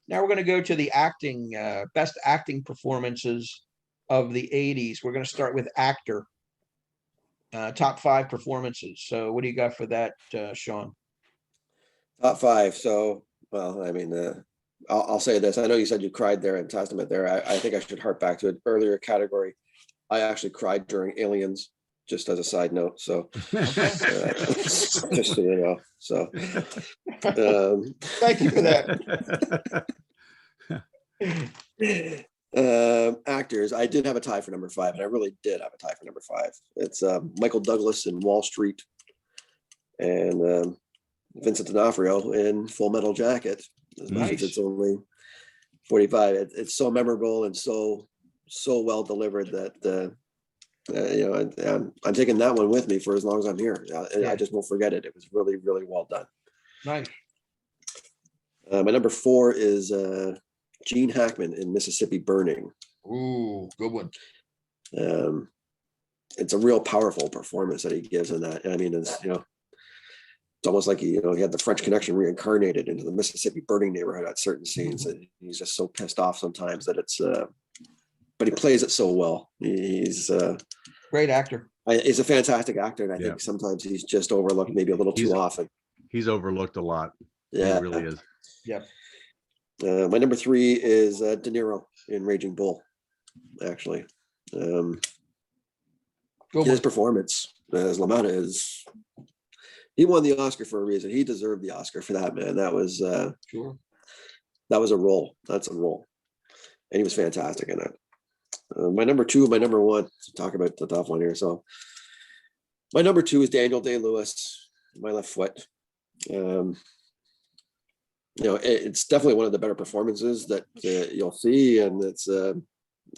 Now we're going to go to the acting, best acting performances of the 80s. We're going to start with actor. Top 5 performances. So what do you got for that, Sean? Top 5. So, well, I mean, I'll say this. I know you said you cried there in Testament there. I think I should harp back to an earlier category. I actually cried during Aliens, just as a side note. So, just so you know. So, thank you for that. Actors, I did have a tie for number 5, and I really did have a tie for number 5. It's Michael Douglas in Wall Street, and Vincent D'Onofrio in Full Metal Jacket. As much as it's only 45, it's so memorable and so well delivered that I'm taking that one with me for as long as I'm here. I just won't forget it. It was really, really well done. Nice. My number 4 is Gene Hackman in Mississippi Burning. Ooh, good one. It's a real powerful performance that he gives in that. I mean, it's almost like he had the French Connection reincarnated into the Mississippi Burning neighborhood at certain scenes. And he's just so pissed off sometimes that it's, but he plays it so well. He's great actor. He's a fantastic actor, and I think sometimes he's just overlooked maybe a little too often. He's overlooked a lot. Yeah, he really is. Yep. My number 3 is De Niro in Raging Bull. Actually, his performance as LaMotta is. He won the Oscar for a reason. He deserved the Oscar for that, man. That was sure. That was a role. That's a role, and he was fantastic in it. My number 2, my number 1. To talk about the tough one here. So, my number 2 is Daniel Day-Lewis, My Left Foot. It's definitely one of the better performances that you'll see, and it's.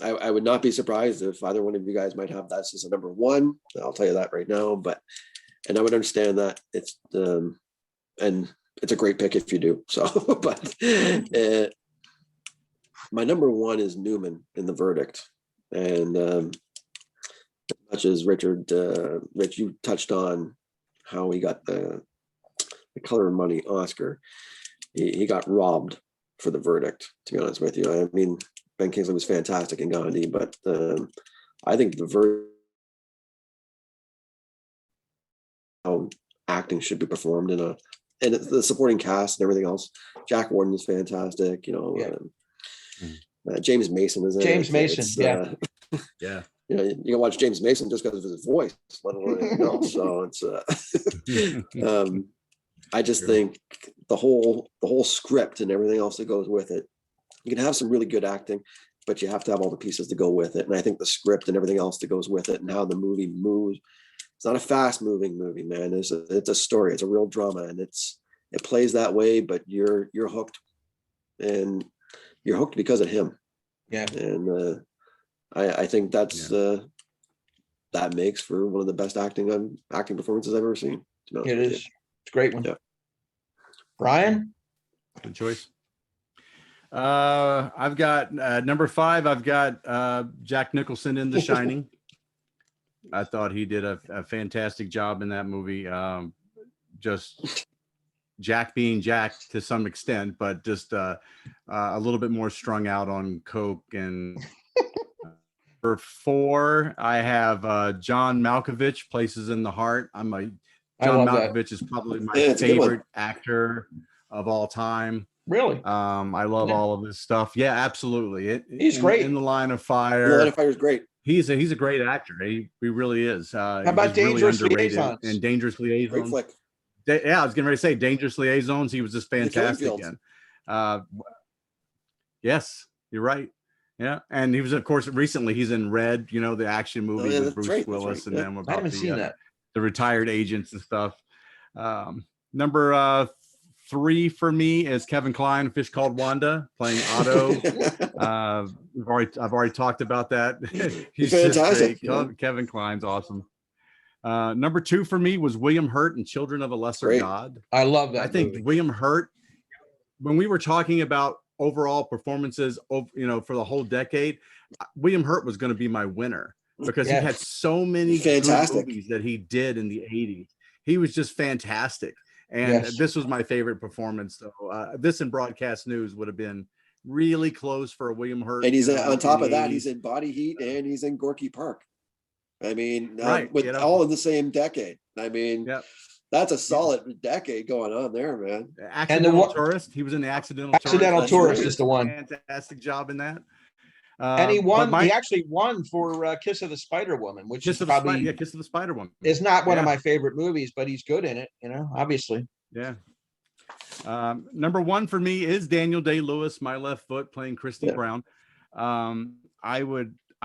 I would not be surprised if either one of you guys might have that as a number 1. I'll tell you that right now, and I would understand that it's and it's a great pick if you do. So, but my number 1 is Newman in The Verdict, and as much as Rich, you touched on how he got the Color of Money Oscar. He got robbed for The Verdict, to be honest with you. I mean, Ben Kingsley was fantastic in Gandhi, but I think The Verdict, how acting should be performed and the supporting cast and everything else. Jack Warden is fantastic, James Mason is in James it. Mason, yeah. You can watch James Mason just because of his voice, let alone anything else. So it's I just think the whole script and everything else that goes with it. You can have some really good acting, but you have to have all the pieces to go with it. And I think the script and everything else that goes with it and how the movie moves. It's not a fast moving movie, man. It's a story. It's a real drama, and it plays that way. But you're hooked, and you're hooked because of him. Yeah. And I think that's that makes for one of the best acting performances I've ever seen. It is. It's a great one. Yeah. Brian? Good choice. I've got number 5. I've got Jack Nicholson in The Shining. I thought he did a fantastic job in that movie. Just Jack being Jack to some extent, but just a little bit more strung out on coke. And for 4, I have John Malkovich, Places in the Heart. John Malkovich is probably my favorite actor of all time. Really? I love all of his stuff. Yeah, absolutely. He's great in The Line of Fire. The Line of Fire is great. He's a great actor. He really is. How about Dangerous Liaisons? And Dangerous Liaisons. Great flick. Yeah, I was getting ready to say Dangerous Liaisons. He was just fantastic in. Yes, you're right. Yeah, and he was, of course, recently he's in Red. The action movie with Bruce Willis, and then I haven't seen that. The retired agents and stuff. Number 3 for me is Kevin Kline, Fish Called Wanda, playing Otto. I've already talked about that. He's fantastic. Kevin Kline's awesome. Number 2 for me was William Hurt in Children of a Lesser God. I love that. I think William Hurt, when we were talking about overall performances, for the whole decade, William Hurt was going to be my winner because he had so many fantastic movies that he did in the 80s. He was just fantastic. And this was my favorite performance. So this in broadcast news would have been really close for a William Hurt. And he's you know, on top in of the that, 80s. he's in Body Heat and he's in Gorky Park. I mean, Right, with you know. all in the same decade. I mean, Yep. that's a solid decade going on there, man. Accidental one- Tourist. He was in the Accidental Accidental Tourist. Tourist He is did the one. a fantastic job in that. And he But won. my He actually won for Kiss of the Spider Woman, which Kiss is of the probably Spider, yeah, Kiss of the Spider Woman. is not one of Yeah. my favorite movies, but he's good in it. You know, obviously. Yeah. Number one for me is Daniel Day-Lewis, My Left Foot, playing Christy Yeah. Brown. I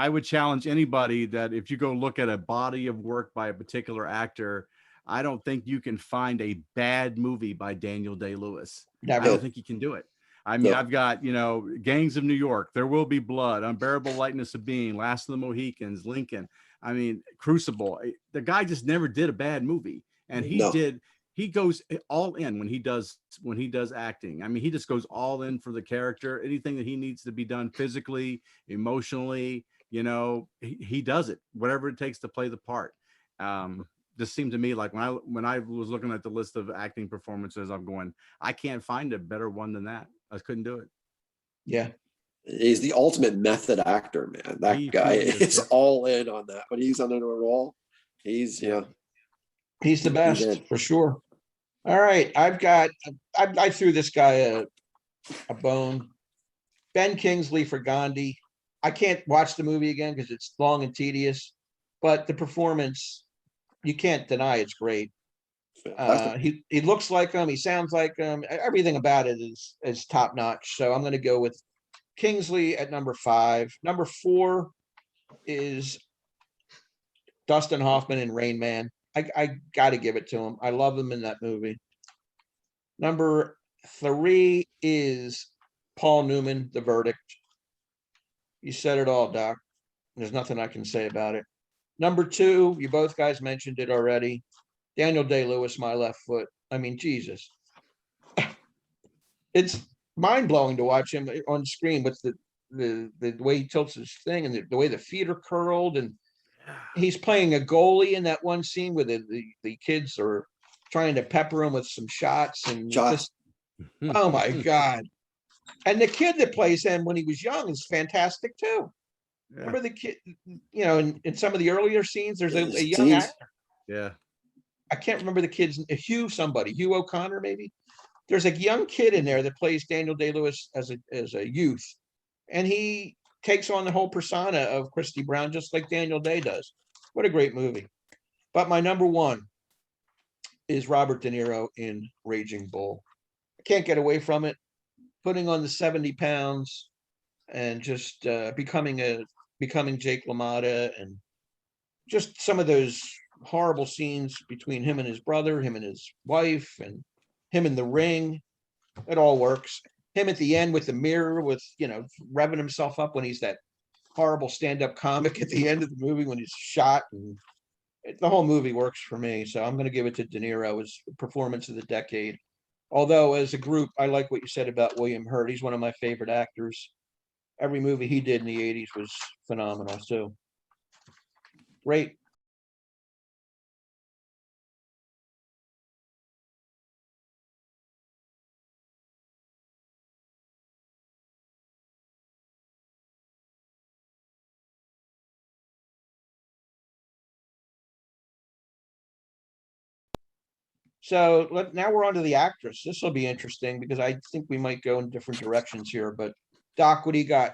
would challenge anybody that if you go look at a body of work by a particular actor, I don't think you can find a bad movie by Daniel Day-Lewis. I Never. don't think you can do it. I mean, No. I've got, you know, Gangs of New York, There Will Be Blood, Unbearable Lightness of Being, Last of the Mohicans, Lincoln. I mean, Crucible. The guy just never did a bad movie, and No. he goes all in when he does acting. I mean, he just goes all in for the character. Anything that he needs to be done physically, emotionally, you know, he does it, whatever it takes to play the part. Just seemed to me like when I was looking at the list of acting performances, I'm going, I can't find a better one than that. I couldn't do it. Yeah. He's the ultimate method actor, man. That He guy truly is is, yeah. all in on that. When he's under the role, he's Yeah. He's the best in. for sure. All right. I threw this guy a bone. Ben Kingsley for Gandhi. I can't watch the movie again because it's long and tedious, but the performance, you can't deny it's great. He looks like him. He sounds like him. Everything about it is top notch. So I'm going to go with Kingsley at number 5. Number 4 is Dustin Hoffman in Rain Man. I got to give it to him. I love him in that movie. Number 3 is Paul Newman, The Verdict. You said it all, Doc. There's nothing I can say about it. Number 2, you both guys mentioned it already. Daniel Day-Lewis, My Left Foot. I mean, Jesus. It's mind-blowing to watch him on screen with the way he tilts his thing and the way the feet are curled, and he's playing a goalie in that one scene where the kids are trying to pepper him with some shots and just, oh my God. And the kid that plays him when he was young is fantastic too. Yeah. Remember the kid, you know, in some of the earlier scenes, there's a young Scenes. actor. Yeah. I can't remember the kid's Hugh O'Connor, maybe. There's a young kid in there that plays Daniel Day-Lewis as a youth. And he takes on the whole persona of Christy Brown, just like Daniel Day does. What a great movie. But my number 1 is Robert De Niro in Raging Bull. I can't get away from it. Putting on the 70 pounds and just becoming Jake LaMotta, and just some of those horrible scenes between him and his brother, him and his wife, and him in the ring. It all works. Him at the end with the mirror, with, you know, revving himself up when he's that horrible stand-up comic at the end of the movie when he's shot, and the whole movie works for me. So I'm going to give it to De Niro as performance of the decade. Although as a group, I like what you said about William Hurt. He's one of my favorite actors. Every movie he did in the 80s was phenomenal. So great. So now we're on to the actress. This will be interesting because I think we might go in different directions here. But Doc, what do you got?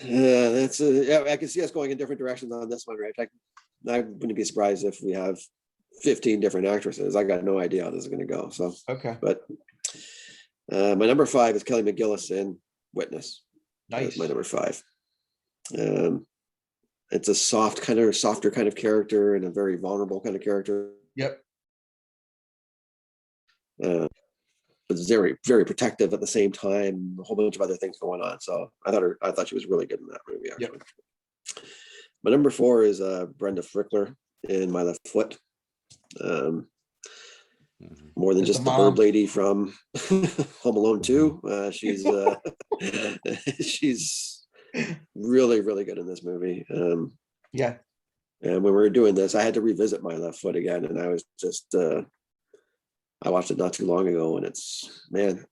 Yeah, yeah, I can see us going in different directions on this one, right? I wouldn't be surprised if we have 15 different actresses. I got no idea how this is going to go. So, Okay, but my number 5 is Kelly McGillis in Witness. nice. That's my number 5. It's a softer kind of character and a very vulnerable kind of character. Yep. It's very, very protective at the same time. A whole bunch of other things going on. So I thought she was really good in that movie. Actually, Yep. My number 4 is Brenda Frickler in My Left Foot. More than Is the just the mom. bird lady from Home Alone 2. She's she's really, really good in this movie. Yeah. And when we were doing this, I had to revisit My Left Foot again, and I was just I watched it not too long ago, and it's, man,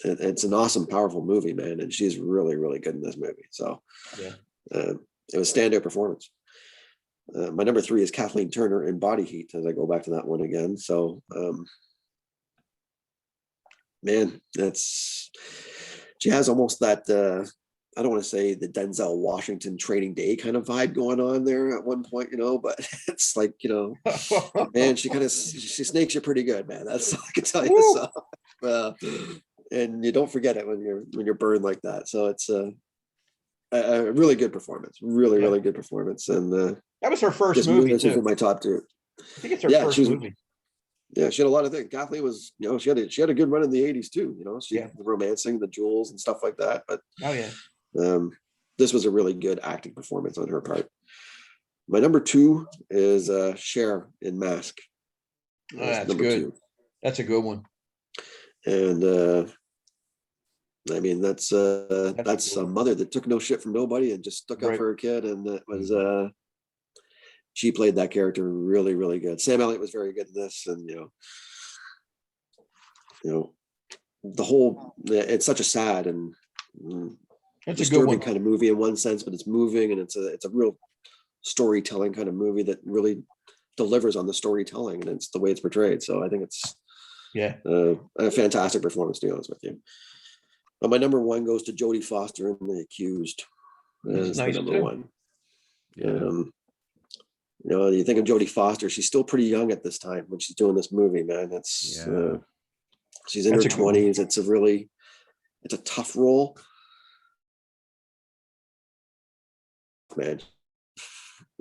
it's an awesome, powerful movie, man, and she's really, really good in this movie. So Yeah. It was a standout performance. My number 3 is Kathleen Turner in Body Heat, as I go back to that one again. So, man, she has almost that, I don't want to say the Denzel Washington Training Day kind of vibe going on there at one point, but it's like, man, she snakes you pretty good, man. That's all I can tell you. So, and you don't forget it when you're burned like that. So it's a really good performance, really good performance. And that was her first movie. This was in my top 2. I think it's her first movie. Yeah, she had a lot of things. Kathleen was, she had a good run in the 80s too. She romancing the jewels and stuff like that. But this was a really good acting performance on her part. My number 2 is Cher in Mask. That's good. 2. That's a good one. And I mean, that's a mother that took no shit from nobody and just stuck up for her kid, and that was she played that character really, really good. Sam Elliott was very good in this, and the whole, it's such a sad and it's disturbing kind of movie in one sense, but it's moving, and it's a real storytelling kind of movie that really delivers on the storytelling, and it's the way it's portrayed. So I think it's a fantastic performance, to be honest with you. But my number 1 goes to Jody Foster in The Accused. That's nice, number 1. Yeah. You think of Jody Foster, she's still pretty young at this time when she's doing this movie, man. She's in her 20s. It's a tough role, man.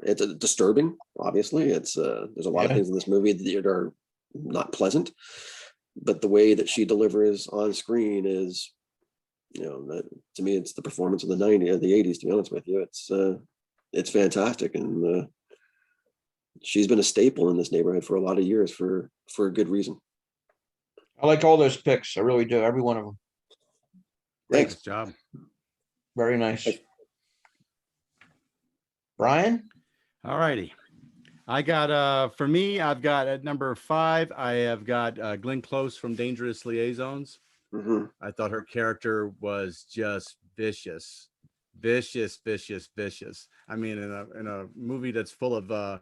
It's disturbing, obviously. There's a lot of things in this movie that are not pleasant, but the way that she delivers on screen is, that, to me, it's the performance of the 90s, the 80s, to be honest with you. It's fantastic. And she's been a staple in this neighborhood for a lot of years for a good reason. I like all those picks. I really do. Every one of them. Thanks. Nice job. Very nice. Brian? All righty. I got, for me, I've got at number 5, I have got Glenn Close from Dangerous Liaisons. Mm-hmm. I thought her character was just vicious. I mean, in a movie that's full of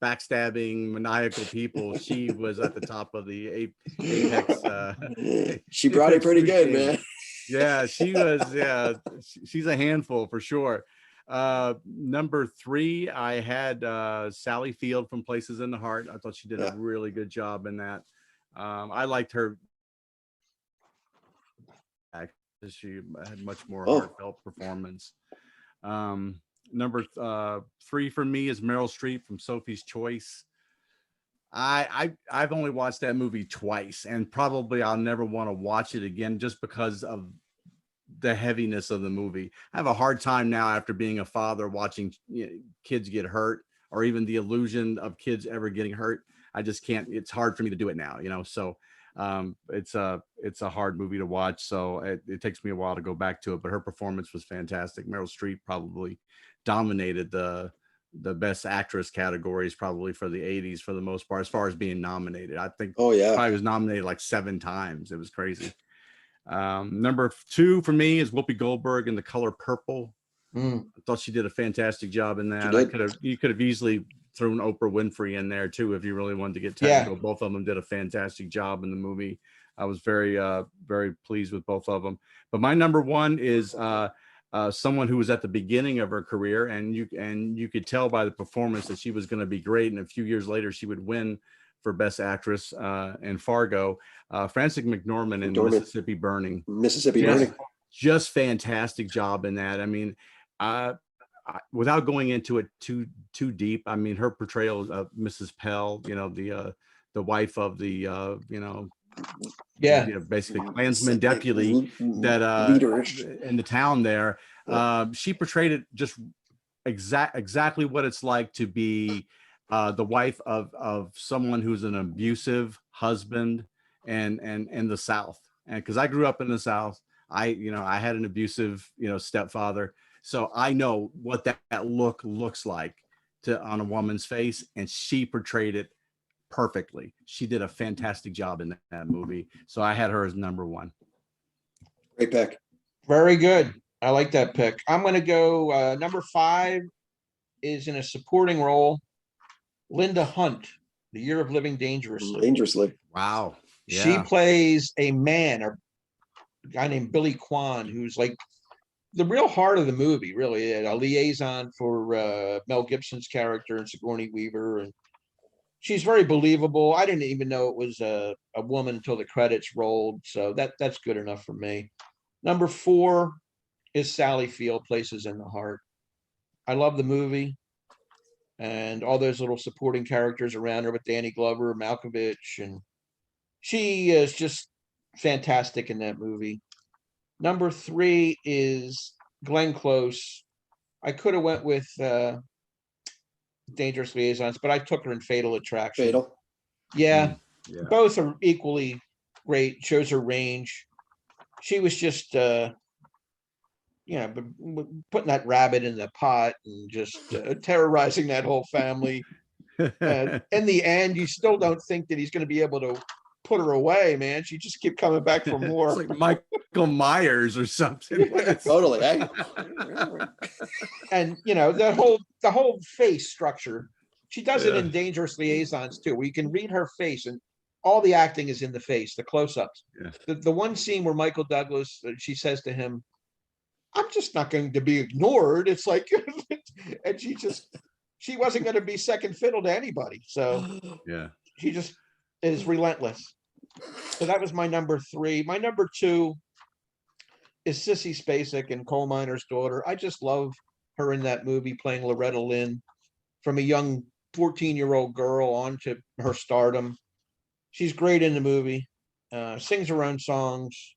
backstabbing, maniacal people, she was at the top of the apex. She brought it pretty good, man. Yeah, she was. Yeah, she's a handful for sure. Number 3, I had Sally Field from Places in the Heart. I thought she did a really good job in that. I liked her. She had much more heartfelt performance. Number 3 for me is Meryl Streep from Sophie's Choice. I've only watched that movie twice, and probably I'll never want to watch it again just because of the heaviness of the movie. I have a hard time now, after being a father, watching kids get hurt, or even the illusion of kids ever getting hurt. I just can't. It's hard for me to do it now, so it's a hard movie to watch, so it takes me a while to go back to it. But her performance was fantastic. Meryl Streep probably dominated the best actress categories probably for the 80s for the most part, as far as being nominated. I think probably was nominated like 7 times. It was crazy. Number 2 for me is Whoopi Goldberg in The Color Purple. I thought she did a fantastic job in that. You could have easily thrown Oprah Winfrey in there too if you really wanted to get technical. Both of them did a fantastic job in the movie. I was very very pleased with both of them. But my number 1 is someone who was at the beginning of her career, and you could tell by the performance that she was going to be great, and a few years later she would win for Best Actress in Fargo. Frances McDormand in Mississippi Burning. Just fantastic job in that. I mean, without going into it too deep, I mean, her portrayal of Mrs. Pell, the wife of the basically Klansman deputy that in the town there, she portrayed it just exactly what it's like to be the wife of someone who's an abusive husband and the South. And because I grew up in the South, I had an abusive stepfather, so I know what that look looks like on a woman's face, and she portrayed it perfectly. She did a fantastic job in that movie, so I had her as number 1. Great pick. Very good. I like that pick. I'm gonna go, number 5 is in a supporting role, Linda Hunt, The Year of Living Dangerously. Dangerously. Wow. She Yeah. plays a man, a guy named Billy Kwan, who's like the real heart of the movie, really, a liaison for Mel Gibson's character and Sigourney Weaver. And she's very believable. I didn't even know it was a woman until the credits rolled. So that's good enough for me. Number 4 is Sally Field, Places in the Heart. I love the movie and all those little supporting characters around her with Danny Glover, Malkovich, and she is just fantastic in that movie. Number 3 is Glenn Close. I could have went with Dangerous Liaisons, but I took her in Fatal Attraction. Fatal. Yeah, Yeah. both are equally great. Shows her range. She was just, putting that rabbit in the pot and just terrorizing that whole family. In the end, you still don't think that he's going to be able to put her away, man. She just kept coming back for more. It's like Michael Myers or something. Totally. And the whole face structure. She does it in Dangerous Liaisons too, where you can read her face and all the acting is in the face, the close-ups. Yeah. The one scene where Michael Douglas, she says to him, "I'm just not going to be ignored." It's like, and she wasn't going to be second fiddle to anybody. So Yeah. she just is relentless. So that was my number 3. My number 2 is Sissy Spacek in Coal Miner's Daughter. I just love her in that movie, playing Loretta Lynn, from a young 14-year-old girl on to her stardom. She's great in the movie. Sings her own songs.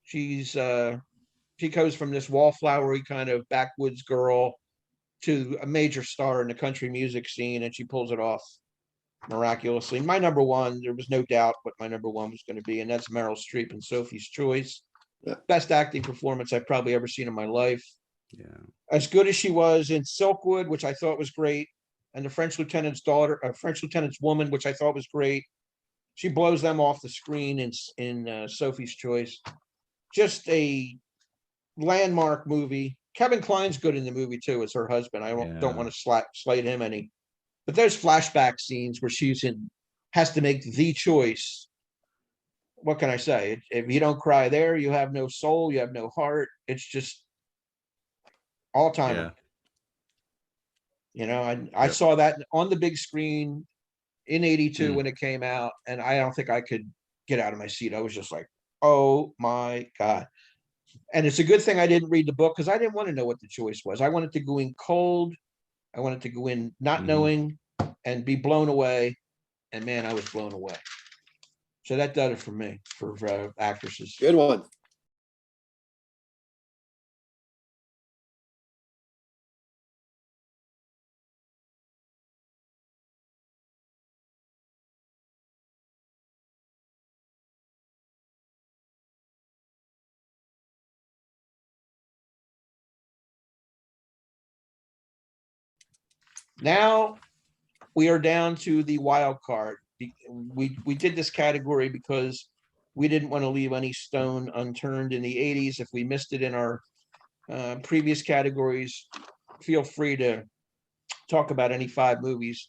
She goes from this wallflowery kind of backwoods girl to a major star in the country music scene, and she pulls it off miraculously. My number 1, there was no doubt what my number 1 was going to be, and that's Meryl Streep in Sophie's Choice. Yeah. Best acting performance I've probably ever seen in my life. Yeah. As good as she was in Silkwood, which I thought was great, and The French Lieutenant's Daughter, French Lieutenant's Woman, which I thought was great. She blows them off the screen in Sophie's Choice. Just a landmark movie. Kevin Kline's good in the movie too, as her husband. I don't want to slight him any. But there's flashback scenes where has to make the choice. What can I say? If you don't cry there, you have no soul, you have no heart. It's just all time. Yeah. I saw that on the big screen in 82 Mm. when it came out, and I don't think I could get out of my seat. I was just like, oh my God. And it's a good thing I didn't read the book, because I didn't want to know what the choice was. I wanted to go in cold. I wanted to go in not knowing and be blown away. And man, I was blown away. So that does it for me, for actresses. Good one. Now we are down to the wild card. We did this category because we didn't want to leave any stone unturned in the 80s. If we missed it in our previous categories, feel free to talk about any 5 movies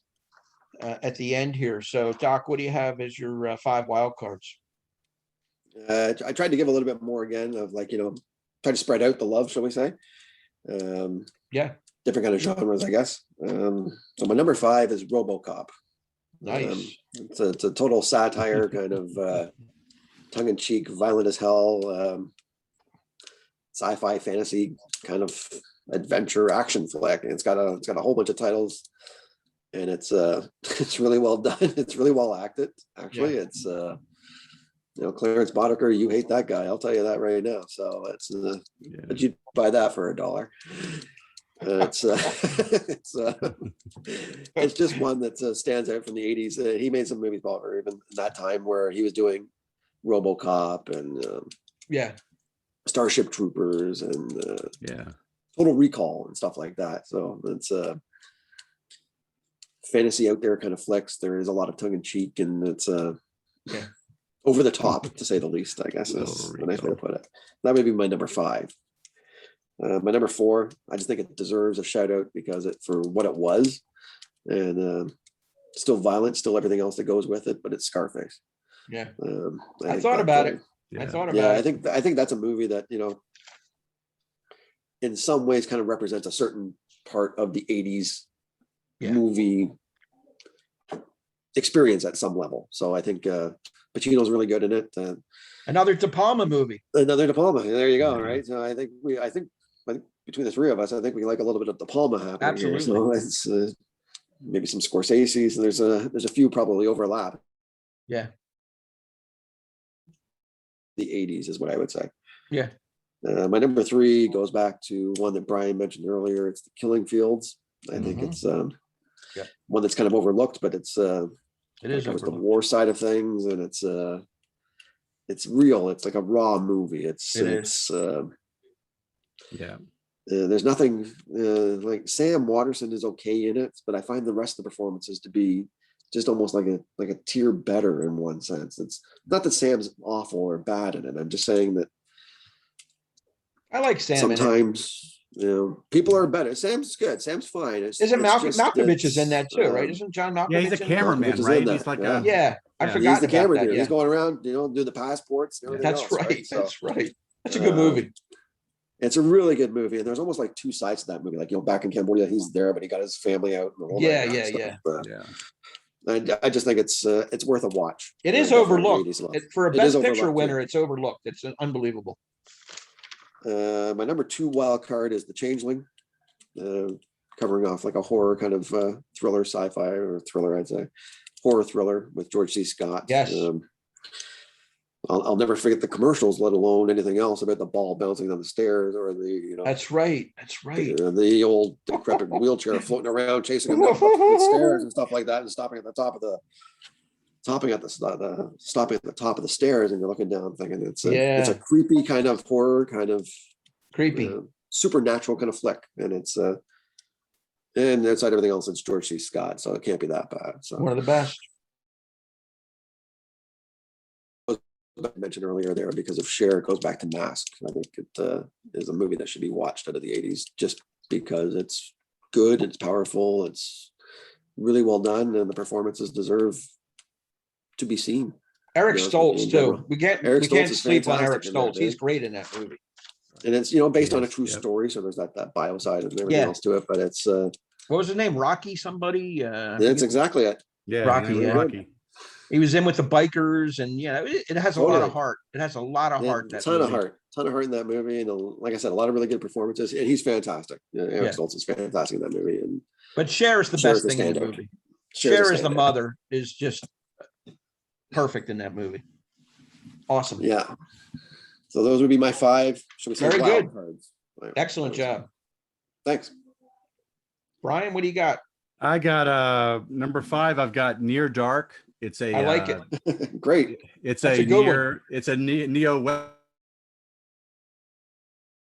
at the end here. So Doc, what do you have as your 5 wild cards? I tried to give a little bit more again of try to spread out the love, shall we say. Yeah. Different kind of genres, I guess. So my number 5 is RoboCop. Nice. It's a total satire, kind of tongue-in-cheek, violent as hell, sci-fi fantasy kind of adventure action flick. And it's got a whole bunch of titles, and it's really well done. It's really well acted. Actually, it's Clarence Boddicker. You hate that guy. I'll tell you that right now. So it's but you'd buy that for $1. It's it's just one that stands out from the 80s. He made some movies, Bolivar, even in that time where he was doing RoboCop and Starship Troopers and Total Recall and stuff like that. So it's fantasy out there kind of flicks. There is a lot of tongue in cheek, and it's over the top, to say the least, I guess is the nice way to put it. That would be my number 5. My number 4, I just think it deserves a shout out because for what it was, and still violent, still everything else that goes with it, but it's Scarface. Yeah. I I thought about it. Yeah. I thought Yeah, about it. I think that's a movie that, in some ways kind of represents a certain part of the 80s movie experience at some level. So I think Pacino's really good in it. Another De Palma movie. Another De Palma. There you go. Right. So I think between the three of us, I think we like a little bit of De Palma happening here. So it's maybe some Scorsese's. And there's a few probably overlap. Yeah. The 80s is what I would say. Yeah. My number 3 goes back to one that Brian mentioned earlier. It's The Killing Fields. I think it's one that's kind of overlooked, but it is overlooked. The war side of things, and it's real. It's like a raw movie. There's nothing like Sam Waterston is okay in it, but I find the rest of the performances to be just almost like a tier better in one sense. It's not that Sam's awful or bad in it. I'm just saying that I like Sam. Sometimes people are better. Sam's good. Sam's fine. Isn't Malkovich is in that too, right? Isn't John Malkovich? Yeah, he's a cameraman, right? He's like I forgot. He's the camera dude. He's going around, do the passports. And That's else, right. So, that's right. That's a good movie. It's a really good movie, and there's almost like two sides to that movie. Like back in Cambodia, he's there, but he got his family out. And all I just think it's worth a watch. It is overlooked for a Best Picture winner. It's overlooked. It's unbelievable. My number 2 wild card is The Changeling, covering off like a horror kind of thriller, sci-fi or thriller, I'd say, horror thriller with George C. Scott. Yes. I'll never forget the commercials, let alone anything else about the ball bouncing down the stairs or That's right. That's right. The old decrepit wheelchair floating around, chasing him down the stairs and stuff like that, and stopping at the top of the stairs, and you're looking down thinking it's a creepy kind of horror, kind of creepy, supernatural kind of flick, and it's and outside everything else, it's George C. Scott, so it can't be that bad. So one of the best. I mentioned earlier there because of Cher, it goes back to Mask. I think it is a movie that should be watched out of the 80s just because it's good, it's powerful, it's really well done, and the performances deserve to be seen. Eric Stoltz too. We can't sleep on Eric Stoltz. He's great in that movie. And it's based on a true story, so there's that bio side and everything else to it. But it's what was his name? Rocky somebody? That's exactly it. Yeah, Rocky. Rocky. He was in with the bikers, and it has a lot of heart. It has a lot of heart. Ton of heart in that movie, and like I said, a lot of really good performances. And he's fantastic. Eric Stoltz is fantastic in that movie. But Cher is the best thing in the movie. Cher is the mother, is just perfect in that movie. Awesome. Yeah. So those would be my 5. Should we say very good cards? Excellent job. Thanks. Brian, what do you got? I got number 5. I've got Near Dark. It's a I like it. Great. It's a neo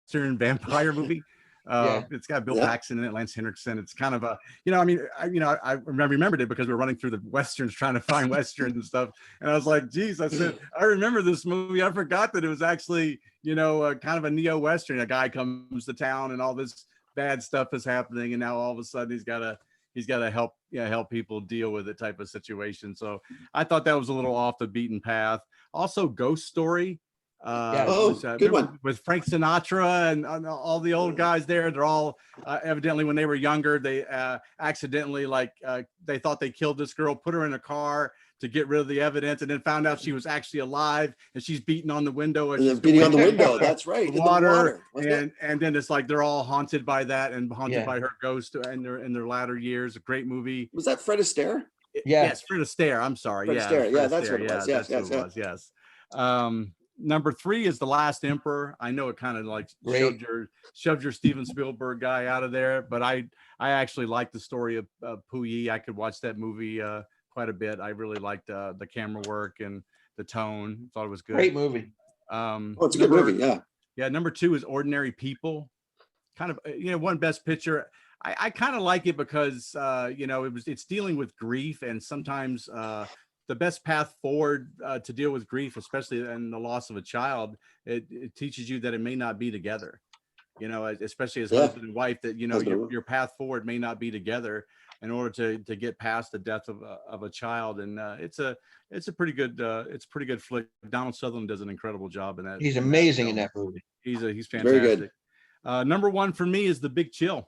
Western vampire movie. It's got Bill Paxton in it, Lance Henriksen. It's kind of a, I remembered it because we were running through the Westerns trying to find Westerns and stuff. And I was like, geez, I said, I remember this movie. I forgot that it was actually, kind of a neo Western. A guy comes to town and all this bad stuff is happening. And now all of a sudden he's got to help people deal with it type of situation. So I thought that was a little off the beaten path. Also Ghost Story. Good one with Frank Sinatra and all the old guys there. They're all evidently when they were younger, they accidentally they thought they killed this girl, put her in a car to get rid of the evidence, and then found out she was actually alive, and she's beating on the window. And beating on the window. That's right. Water. And then it's like they're all haunted by that and haunted by her ghost in their latter years. A great movie. Was that Fred Astaire? Yes, Fred Astaire. I'm sorry. Fred Astaire. Yeah, that's what it was. Yes. Number 3 is The Last Emperor. I know it kind of like shoved your Steven Spielberg guy out of there, but I actually like the story of Puyi. I could watch that movie quite a bit. I really liked the camera work and the tone. Thought it was good. Great movie. It's a good movie. Yeah. Number 2 is Ordinary People. Kind of one Best Picture. I kind of like it because it's dealing with grief, and sometimes the best path forward to deal with grief, especially in the loss of a child. It teaches you that it may not be together, especially as husband and wife, that, your path forward may not be together in order to get past the death of a child. And it's a pretty good flick. Donald Sutherland does an incredible job in that. He's amazing in that movie. He's fantastic. Very good. Number one for me is The Big Chill.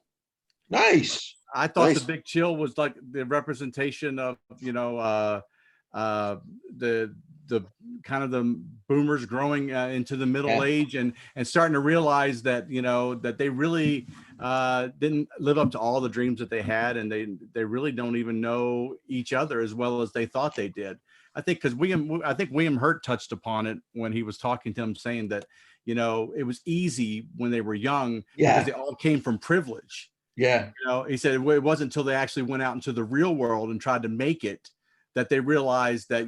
Nice. I thought The Big Chill was like the representation of, the kind of the boomers growing into the middle age and starting to realize that, that they really didn't live up to all the dreams that they had, and they really don't even know each other as well as they thought they did. I think because William Hurt touched upon it when he was talking to him, saying that, it was easy when they were young because they all came from privilege. Yeah. He said it wasn't until they actually went out into the real world and tried to make it that they realized that,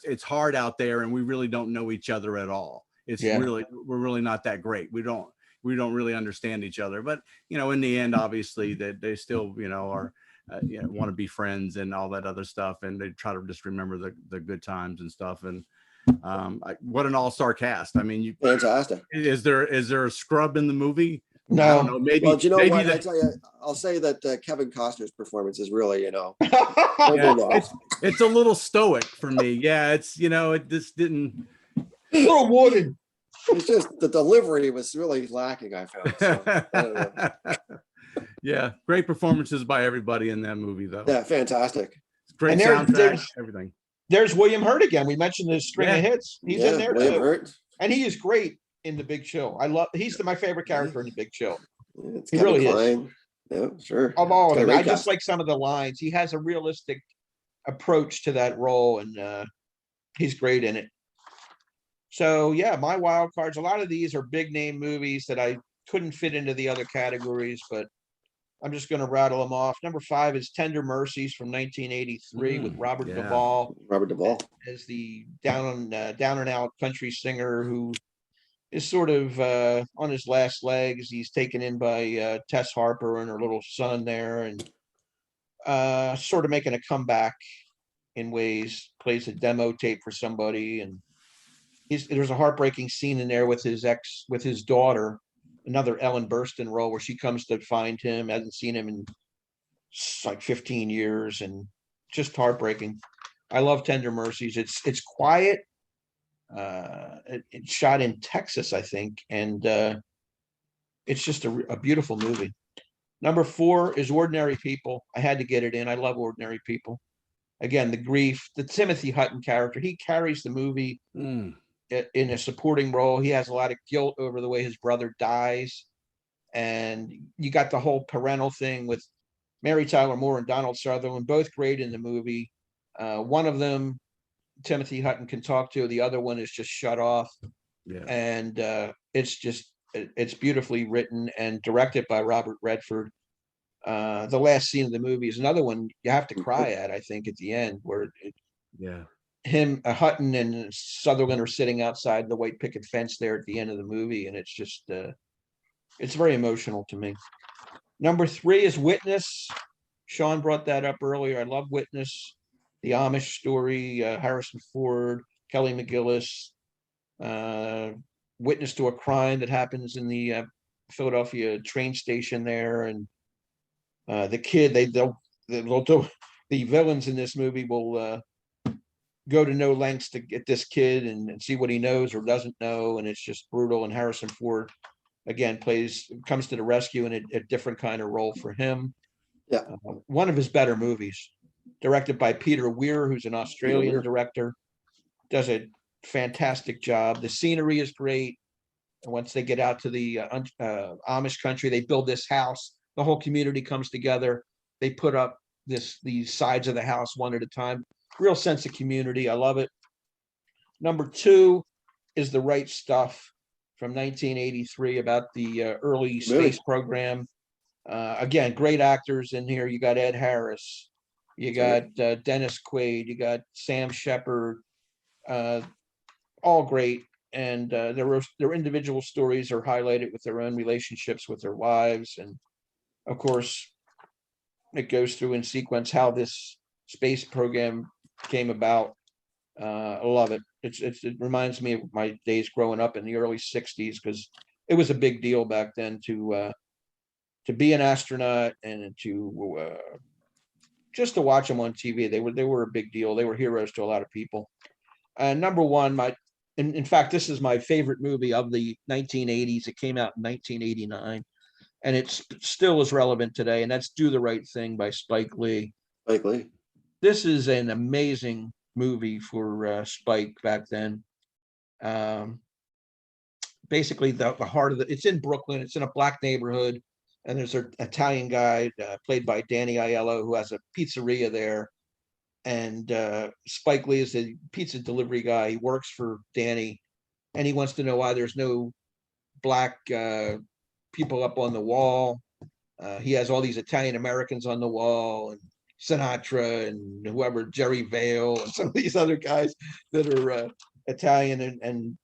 it's hard out there and we really don't know each other at all. We're really not that great. We don't really understand each other. But, in the end, obviously that they still, are, want to be friends and all that other stuff. And they try to just remember the good times and stuff. And what an all-star cast. I mean, fantastic. Is there a scrub in the movie? No. I don't know. Maybe. Well, do you know maybe what? I tell you, I'll say that Kevin Costner's performance is really, it's a little stoic for me. Yeah, it's it just didn't. Little wooden. It's just the delivery was really lacking, I found. So, I don't know. Yeah, great performances by everybody in that movie, though. Yeah, fantastic. Great soundtrack, everything. There's William Hurt again. We mentioned the string of hits. He's in there William too. Hurt. And he is great in The Big Chill. He's my favorite character in The Big Chill. Yeah, it's He Kevin really Kline. Yeah, sure. Of all of It's got a them, great I just cast. like some of the lines. He has a realistic approach to that role, and he's great in it. So yeah, my wild cards. A lot of these are big name movies that I couldn't fit into the other categories, but I'm just going to rattle them off. Number 5 is Tender Mercies from 1983 with Robert Cavall. Robert Duvall as the down and out country singer who is sort of on his last legs. He's taken in by Tess Harper and her little son there, and sort of making a comeback in ways. Plays a demo tape for somebody, and there's a heartbreaking scene in there with his daughter, another Ellen Burstyn role, where she comes to find him, hasn't seen him in like 15 years, and just heartbreaking. I love Tender Mercies. It's quiet. It's shot in Texas, I think, and it's just a beautiful movie. Number 4 is Ordinary People. I had to get it in. I love Ordinary People. Again, the grief, the Timothy Hutton character, he carries the movie in a supporting role. He has a lot of guilt over the way his brother dies, and you got the whole parental thing with Mary Tyler Moore and Donald Sutherland, both great in the movie. One of them, Timothy Hutton can talk to, the other one is just shut off. Yeah. And it's beautifully written and directed by Robert Redford. The last scene of the movie is another one you have to cry at, I think, at the end, where Hutton and Sutherland are sitting outside the white picket fence there at the end of the movie, and it's just it's very emotional to me. Number 3 is Witness. Sean brought that up earlier. I love Witness. The Amish story, Harrison Ford, Kelly McGillis, witness to a crime that happens in the Philadelphia train station there, and the kid, the villains in this movie will go to no lengths to get this kid and see what he knows or doesn't know, and it's just brutal. And Harrison Ford again comes to the rescue in a different kind of role for him. Yeah, one of his better movies. Directed by Peter Weir, who's an Australian director, does a fantastic job. The scenery is great. And once they get out to the Amish country, they build this house. The whole community comes together. They put up these sides of the house one at a time. Real sense of community. I love it. Number 2 is The Right Stuff from 1983 about the early space program. Again, great actors in here. You got Ed Harris. You got Dennis Quaid, you got Sam Shepard, all great. And their individual stories are highlighted with their own relationships with their wives. And of course, it goes through in sequence how this space program came about I love it. It reminds me of my days growing up in the early 60s, because it was a big deal back then to be an astronaut and to just to watch them on TV. They were a big deal. They were heroes to a lot of people. Number one, in fact, this is my favorite movie of the 1980s. It came out in 1989, and it's still as relevant today. And that's Do the Right Thing by Spike Lee. Spike Lee. This is an amazing movie for Spike back then. Basically, the heart of it's in Brooklyn. It's in a black neighborhood, and there's an Italian guy played by Danny Aiello who has a pizzeria there. And Spike Lee is a pizza delivery guy. He works for Danny, and he wants to know why there's no black people up on the wall. He has all these Italian Americans on the wall, and Sinatra and whoever, Jerry Vale, and some of these other guys that are Italian, and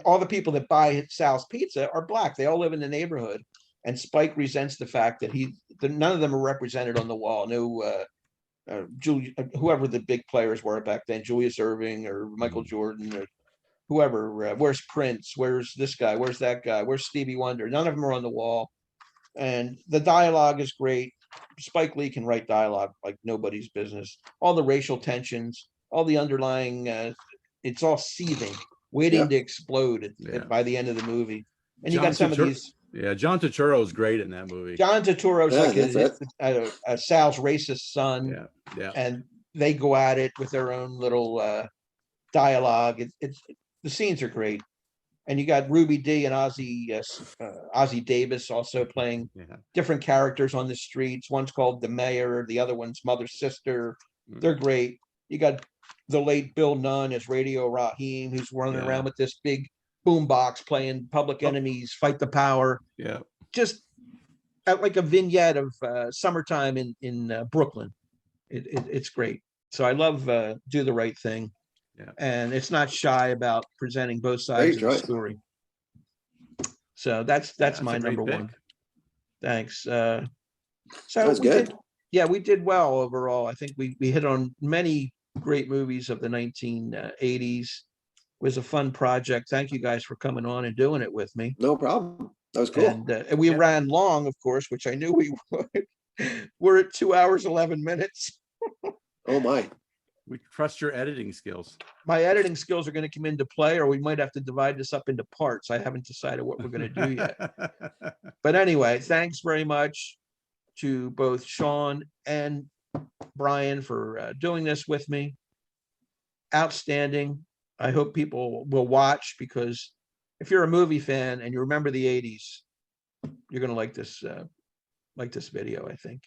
all the people that buy Sal's Pizza are black. They all live in the neighborhood, and Spike resents the fact that none of them are represented on the wall. No. Whoever the big players were back then, Julius Erving or Michael Jordan or whoever. Where's Prince? Where's this guy? Where's that guy? Where's Stevie Wonder? None of them are on the wall. And the dialogue is great. Spike Lee can write dialogue like nobody's business. All the racial tensions, all the underlying, it's all seething, waiting to explode by the end of the movie. And you got some of these. Yeah, John Turturro is great in that movie. John Turturro's like Sal's racist son. Yeah. And they go at it with their own little dialogue. The scenes are great. And you got Ruby Dee and Ozzie Davis also playing different characters on the streets. One's called the mayor, the other one's mother's sister. They're great. You got the late Bill Nunn as Radio Raheem, who's running around with this big boombox playing Public Enemy's Fight the Power. Yeah. Just like a vignette of summertime in Brooklyn. It's great. So I love Do the Right Thing. Yeah. And it's not shy about presenting both sides of the story. So that's my number one. Thanks. So Sounds good. We did well overall. I think we hit on many great movies of the 1980s. It was a fun project. Thank you guys for coming on and doing it with me. No problem. That was cool. And we ran long, of course, which I knew we would. We're at 2 hours, 11 minutes. Oh my. We trust your editing skills. My editing skills are going to come into play, or we might have to divide this up into parts. I haven't decided what we're going to do yet. But anyway, thanks very much to both Sean and Brian for doing this with me. Outstanding. I hope people will watch, because if you're a movie fan and you remember the 80s, you're going to like this video, I think.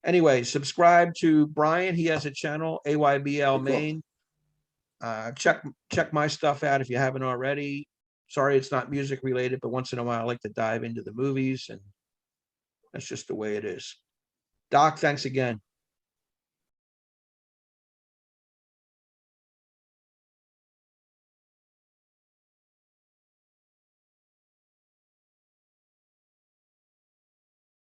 Anyway, subscribe to Brian. He has a channel, AYBL Maine. Check my stuff out if you haven't already. Sorry, it's not music related, but once in a while I like to dive into the movies, and that's just the way it is. Doc, thanks again.